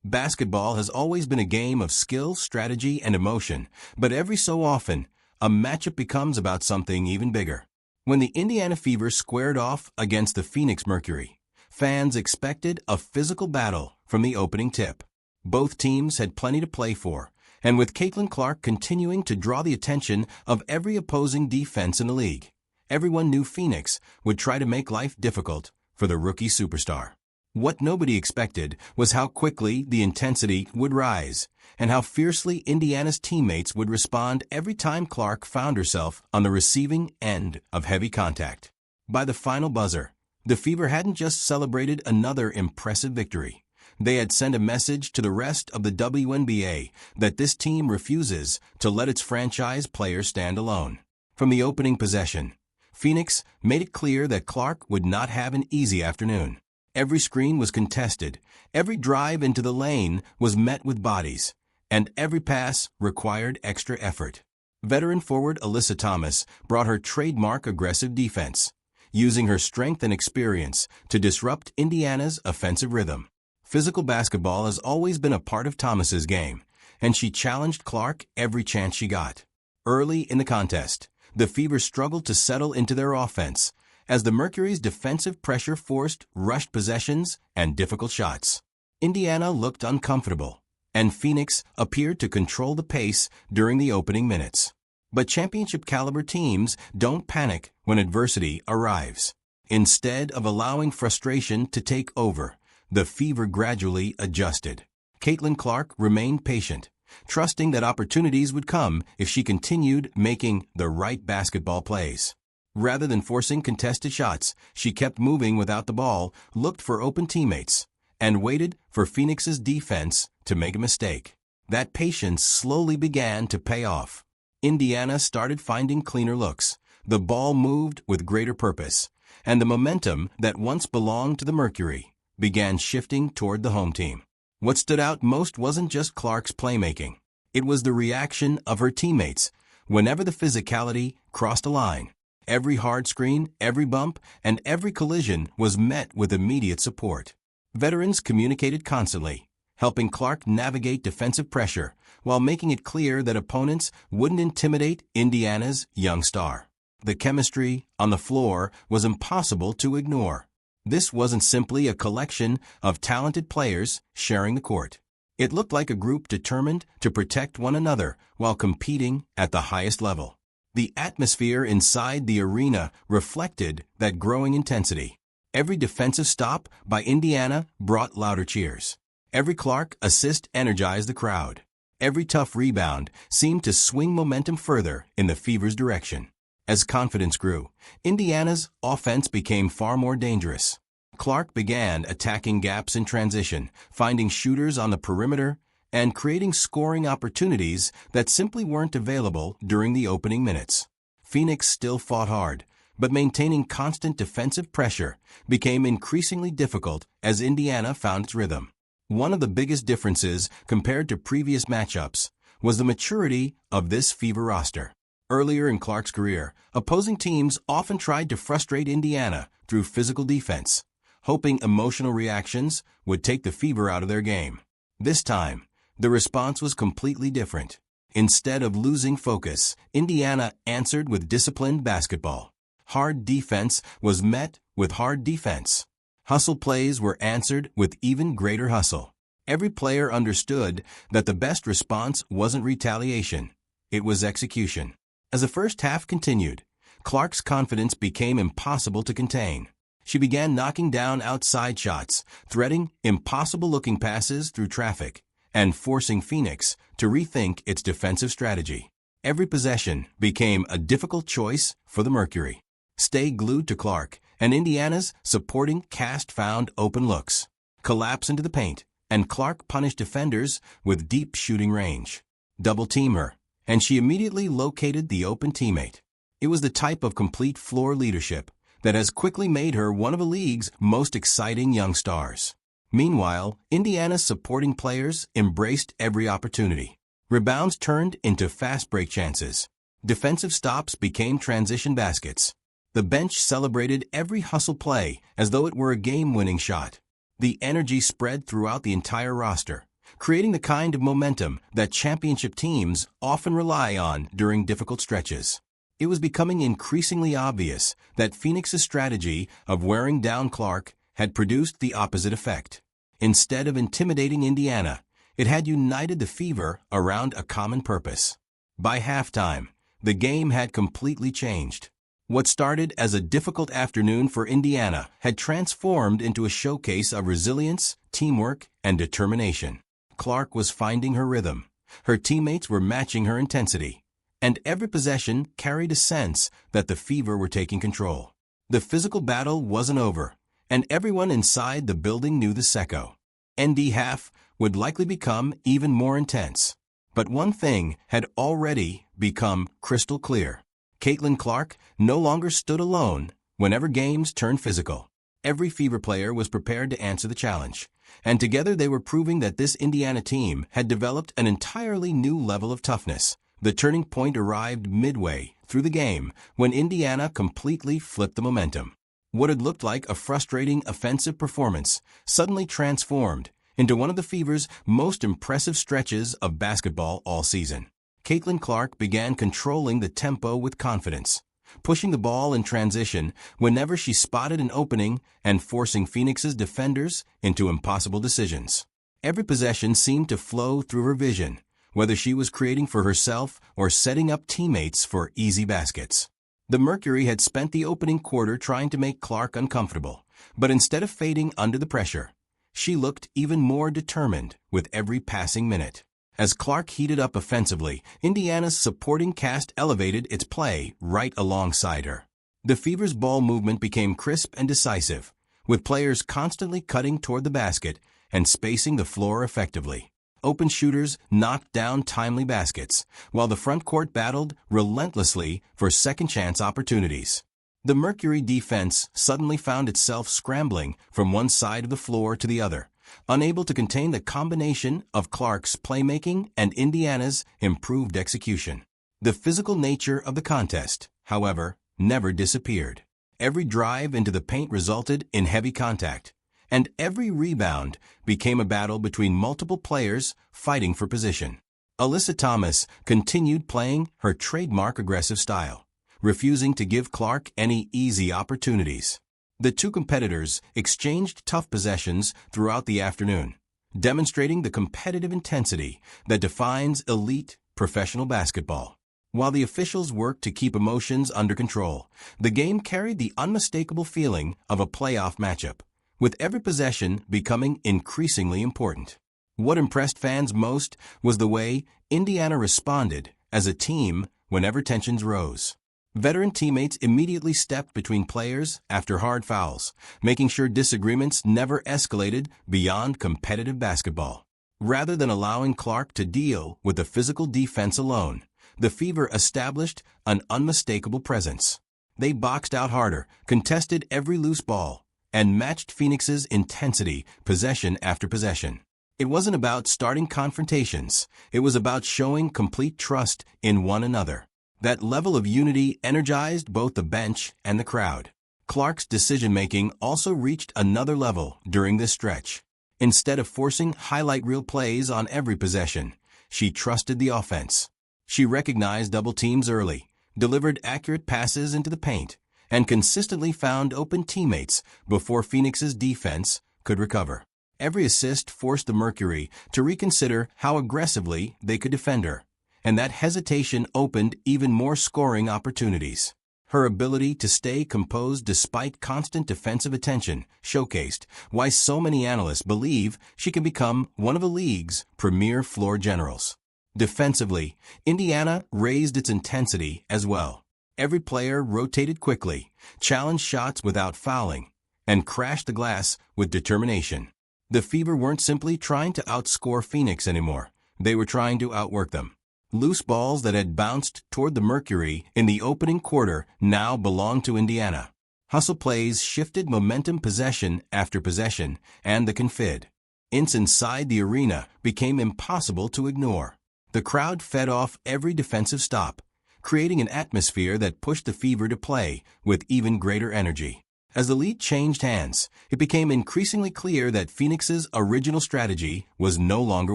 Basketball has always been a game of skill, strategy, and emotion, but every so often, a matchup becomes about something even bigger. When the Indiana Fever squared off against the Phoenix Mercury, fans expected a physical battle from the opening tip. Both teams had plenty to play for, and with Caitlin Clark continuing to draw the attention of every opposing defense in the league, everyone knew Phoenix would try to make life difficult for the rookie superstar. What nobody expected was how quickly the intensity would rise, and how fiercely Indiana's teammates would respond every time Clark found herself on the receiving end of heavy contact. By the final buzzer, the Fever hadn't just celebrated another impressive victory. They had sent a message to the rest of the WNBA that this team refuses to let its franchise players stand alone. From the opening possession, Phoenix made it clear that Clark would not have an easy afternoon. Every screen was contested, every drive into the lane was met with bodies, and every pass required extra effort. Veteran forward Alyssa Thomas brought her trademark aggressive defense, using her strength and experience to disrupt Indiana's offensive rhythm. Physical basketball has always been a part of Thomas's game, and she challenged Clark every chance she got. Early in the contest, the Fever struggled to settle into their offense, as the Mercury's defensive pressure forced rushed possessions and difficult shots. Indiana looked uncomfortable, and Phoenix appeared to control the pace during the opening minutes. But championship-caliber teams don't panic when adversity arrives. Instead of allowing frustration to take over, the Fever gradually adjusted. Caitlin Clark remained patient, trusting that opportunities would come if she continued making the right basketball plays. Rather than forcing contested shots, she kept moving without the ball, looked for open teammates, and waited for Phoenix's defense to make a mistake. That patience slowly began to pay off. Indiana started finding cleaner looks. The ball moved with greater purpose, and the momentum that once belonged to the Mercury began shifting toward the home team. What stood out most wasn't just Clark's playmaking. It was the reaction of her teammates whenever the physicality crossed a line. Every hard screen, every bump, and every collision was met with immediate support. Veterans communicated constantly, helping Clark navigate defensive pressure while making it clear that opponents wouldn't intimidate Indiana's young star. The chemistry on the floor was impossible to ignore. This wasn't simply a collection of talented players sharing the court. It looked like a group determined to protect one another while competing at the highest level. The atmosphere inside the arena reflected that growing intensity. Every defensive stop by Indiana brought louder cheers. Every Clark assist energized the crowd. Every tough rebound seemed to swing momentum further in the Fever's direction. As confidence grew, Indiana's offense became far more dangerous. Clark began attacking gaps in transition, finding shooters on the perimeter, and creating scoring opportunities that simply weren't available during the opening minutes. Phoenix still fought hard, but maintaining constant defensive pressure became increasingly difficult as Indiana found its rhythm. One of the biggest differences compared to previous matchups was the maturity of this Fever roster. Earlier in Clark's career, opposing teams often tried to frustrate Indiana through physical defense, hoping emotional reactions would take the Fever out of their game. This time, the response was completely different. Instead of losing focus, Indiana answered with disciplined basketball. Hard defense was met with hard defense. Hustle plays were answered with even greater hustle. Every player understood that the best response wasn't retaliation, it was execution. As the first half continued, Clark's confidence became impossible to contain. She began knocking down outside shots, threading impossible-looking passes through traffic, and forcing Phoenix to rethink its defensive strategy. Every possession became a difficult choice for the Mercury. Stay glued to Clark, and Indiana's supporting cast found open looks. Collapse into the paint, and Clark punished defenders with deep shooting range. Double-team her, and she immediately located the open teammate. It was the type of complete floor leadership that has quickly made her one of the league's most exciting young stars. Meanwhile, Indiana's supporting players embraced every opportunity. Rebounds turned into fast break chances. Defensive stops became transition baskets. The bench celebrated every hustle play as though it were a game-winning shot. The energy spread throughout the entire roster, creating the kind of momentum that championship teams often rely on during difficult stretches. It was becoming increasingly obvious that Phoenix's strategy of wearing down Clark had produced the opposite effect. Instead of intimidating Indiana, it had united the Fever around a common purpose. By halftime, the game had completely changed. What started as a difficult afternoon for Indiana had transformed into a showcase of resilience, teamwork, and determination. Clark was finding her rhythm. Her teammates were matching her intensity. And every possession carried a sense that the Fever were taking control. The physical battle wasn't over, and everyone inside the building knew the second half would likely become even more intense. But one thing had already become crystal clear. Caitlin Clark no longer stood alone whenever games turned physical. Every Fever player was prepared to answer the challenge, and together they were proving that this Indiana team had developed an entirely new level of toughness. The turning point arrived midway through the game when Indiana completely flipped the momentum. What had looked like a frustrating offensive performance suddenly transformed into one of the Fever's most impressive stretches of basketball all season. Caitlin Clark began controlling the tempo with confidence, pushing the ball in transition whenever she spotted an opening and forcing Phoenix's defenders into impossible decisions. Every possession seemed to flow through her vision, whether she was creating for herself or setting up teammates for easy baskets. The Mercury had spent the opening quarter trying to make Clark uncomfortable, but instead of fading under the pressure, she looked even more determined with every passing minute. As Clark heated up offensively, Indiana's supporting cast elevated its play right alongside her. The Fever's ball movement became crisp and decisive, with players constantly cutting toward the basket and spacing the floor effectively. Open shooters knocked down timely baskets, while the front court battled relentlessly for second-chance opportunities. The Mercury defense suddenly found itself scrambling from one side of the floor to the other, unable to contain the combination of Clark's playmaking and Indiana's improved execution. The physical nature of the contest, however, never disappeared. Every drive into the paint resulted in heavy contact, and every rebound became a battle between multiple players fighting for position. Alyssa Thomas continued playing her trademark aggressive style, refusing to give Clark any easy opportunities. The two competitors exchanged tough possessions throughout the afternoon, demonstrating the competitive intensity that defines elite professional basketball. While the officials worked to keep emotions under control, the game carried the unmistakable feeling of a playoff matchup, with every possession becoming increasingly important. What impressed fans most was the way Indiana responded as a team whenever tensions rose. Veteran teammates immediately stepped between players after hard fouls, making sure disagreements never escalated beyond competitive basketball. Rather than allowing Clark to deal with the physical defense alone, the Fever established an unmistakable presence. They boxed out harder, contested every loose ball, and matched Phoenix's intensity possession after possession. It wasn't about starting confrontations. It was about showing complete trust in one another. That level of unity energized both the bench and the crowd. Clark's decision-making also reached another level during this stretch. Instead of forcing highlight reel plays on every possession, she trusted the offense. She recognized double teams early, delivered accurate passes into the paint, and consistently found open teammates before Phoenix's defense could recover. Every assist forced the Mercury to reconsider how aggressively they could defend her, and that hesitation opened even more scoring opportunities. Her ability to stay composed despite constant defensive attention showcased why so many analysts believe she can become one of the league's premier floor generals. Defensively, Indiana raised its intensity as well. Every player rotated quickly, challenged shots without fouling, and crashed the glass with determination. The Fever weren't simply trying to outscore Phoenix anymore. They were trying to outwork them. Loose balls that had bounced toward the Mercury in the opening quarter now belonged to Indiana. Hustle plays shifted momentum possession after possession, and the confid ints inside the arena became impossible to ignore. The crowd fed off every defensive stop, creating an atmosphere that pushed the Fever to play with even greater energy. As the lead changed hands, it became increasingly clear that Phoenix's original strategy was no longer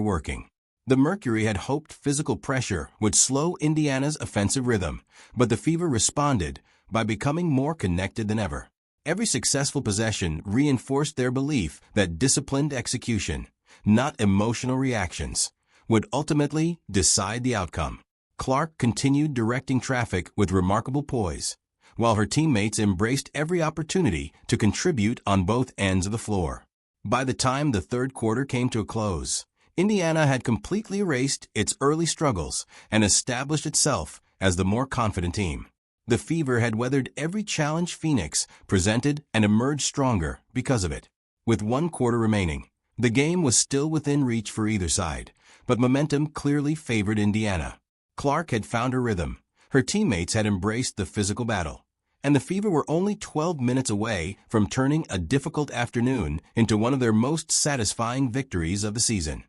working. The Mercury had hoped physical pressure would slow Indiana's offensive rhythm, but the Fever responded by becoming more connected than ever. Every successful possession reinforced their belief that disciplined execution, not emotional reactions, would ultimately decide the outcome. Clark continued directing traffic with remarkable poise, while her teammates embraced every opportunity to contribute on both ends of the floor. By the time the third quarter came to a close, Indiana had completely erased its early struggles and established itself as the more confident team. The Fever had weathered every challenge Phoenix presented and emerged stronger because of it. With one quarter remaining, the game was still within reach for either side, but momentum clearly favored Indiana. Clark had found her rhythm, her teammates had embraced the physical battle, and the Fever were only 12 minutes away from turning a difficult afternoon into one of their most satisfying victories of the season.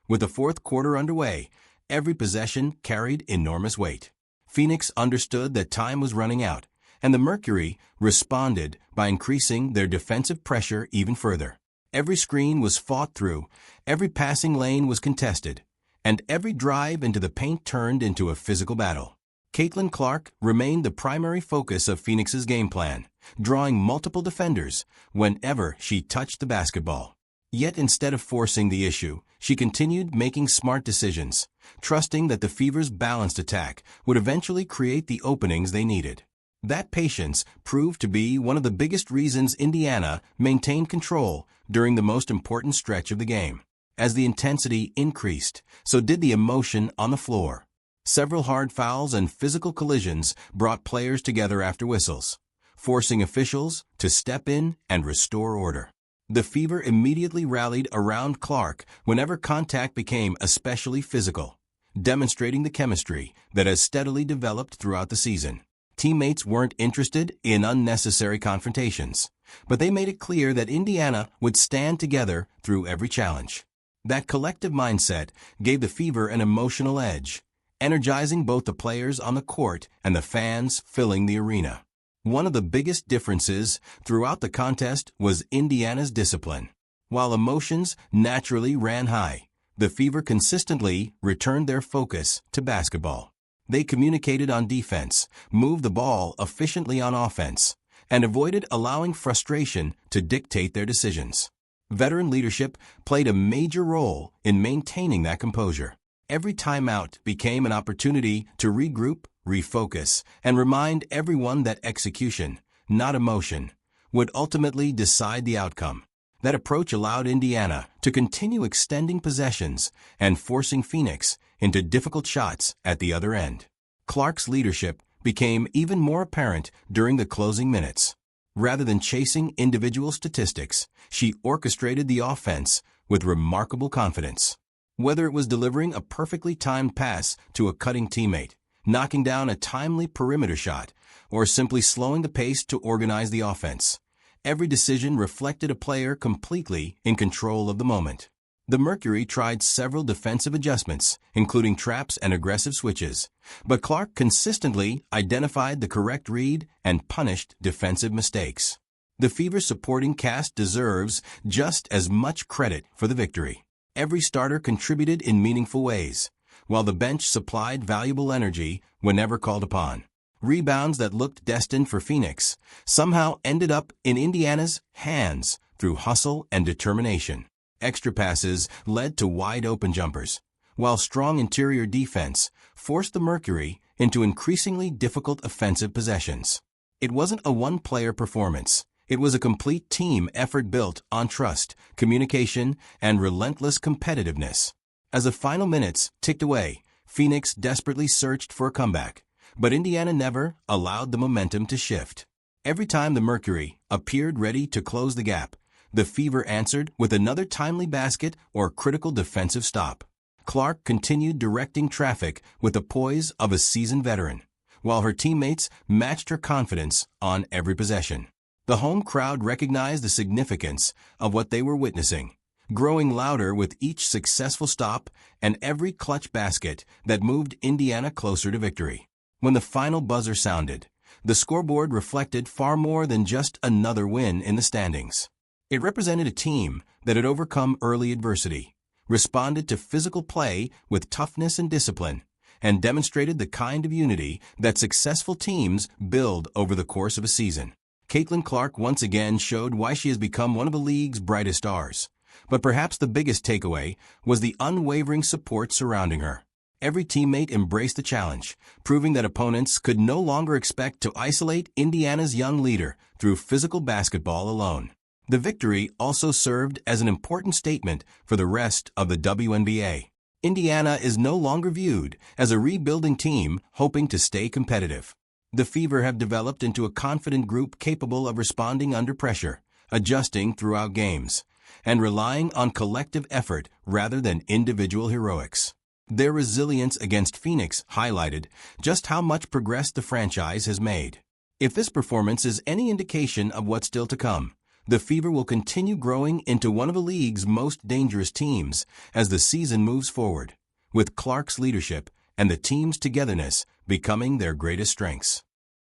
With the fourth quarter underway, every possession carried enormous weight. Phoenix understood that time was running out, and the Mercury responded by increasing their defensive pressure even further. Every screen was fought through, every passing lane was contested, and every drive into the paint turned into a physical battle. Caitlin Clark remained the primary focus of Phoenix's game plan, drawing multiple defenders whenever she touched the basketball. Yet instead of forcing the issue, she continued making smart decisions, trusting that the Fever's balanced attack would eventually create the openings they needed. That patience proved to be one of the biggest reasons Indiana maintained control during the most important stretch of the game. As the intensity increased, so did the emotion on the floor. Several hard fouls and physical collisions brought players together after whistles, forcing officials to step in and restore order. The Fever immediately rallied around Clark whenever contact became especially physical, demonstrating the chemistry that has steadily developed throughout the season. Teammates weren't interested in unnecessary confrontations, but they made it clear that Indiana would stand together through every challenge. That collective mindset gave the Fever an emotional edge, energizing both the players on the court and the fans filling the arena. One of the biggest differences throughout the contest was Indiana's discipline. While emotions naturally ran high, the Fever consistently returned their focus to basketball. They communicated on defense, moved the ball efficiently on offense, and avoided allowing frustration to dictate their decisions. Veteran leadership played a major role in maintaining that composure. Every timeout became an opportunity to regroup, refocus, and remind everyone that execution, not emotion, would ultimately decide the outcome. That approach allowed Indiana to continue extending possessions and forcing Phoenix into difficult shots at the other end. Clark's leadership became even more apparent during the closing minutes. Rather than chasing individual statistics, she orchestrated the offense with remarkable confidence. Whether it was delivering a perfectly timed pass to a cutting teammate, knocking down a timely perimeter shot, or simply slowing the pace to organize the offense, every decision reflected a player completely in control of the moment. The Mercury tried several defensive adjustments, including traps and aggressive switches, but Clark consistently identified the correct read and punished defensive mistakes. The Fever's supporting cast deserves just as much credit for the victory. Every starter contributed in meaningful ways, while the bench supplied valuable energy whenever called upon. Rebounds that looked destined for Phoenix somehow ended up in Indiana's hands through hustle and determination. Extra passes led to wide-open jumpers, while strong interior defense forced the Mercury into increasingly difficult offensive possessions. It wasn't a one-player performance. It was a complete team effort built on trust, communication, and relentless competitiveness. As the final minutes ticked away, Phoenix desperately searched for a comeback, but Indiana never allowed the momentum to shift. Every time the Mercury appeared ready to close the gap, the Fever answered with another timely basket or critical defensive stop. Clark continued directing traffic with the poise of a seasoned veteran, while her teammates matched her confidence on every possession. The home crowd recognized the significance of what they were witnessing, growing louder with each successful stop and every clutch basket that moved Indiana closer to victory. When the final buzzer sounded, The scoreboard reflected far more than just another win in the standings. It represented a team that had overcome early adversity, responded to physical play with toughness and discipline, and demonstrated the kind of unity that successful teams build over the course of a season. Caitlin Clark once again showed why she has become one of the league's brightest stars. But perhaps the biggest takeaway was the unwavering support surrounding her. Every teammate embraced the challenge, proving that opponents could no longer expect to isolate Indiana's young leader through physical basketball alone. The victory also served as an important statement for the rest of the WNBA. Indiana is no longer viewed as a rebuilding team hoping to stay competitive. The Fever have developed into a confident group capable of responding under pressure, adjusting throughout games, and relying on collective effort rather than individual heroics. Their resilience against Phoenix highlighted just how much progress the franchise has made. If this performance is any indication of what's still to come, the Fever will continue growing into one of the league's most dangerous teams as the season moves forward, with Clark's leadership and the team's togetherness becoming their greatest strengths.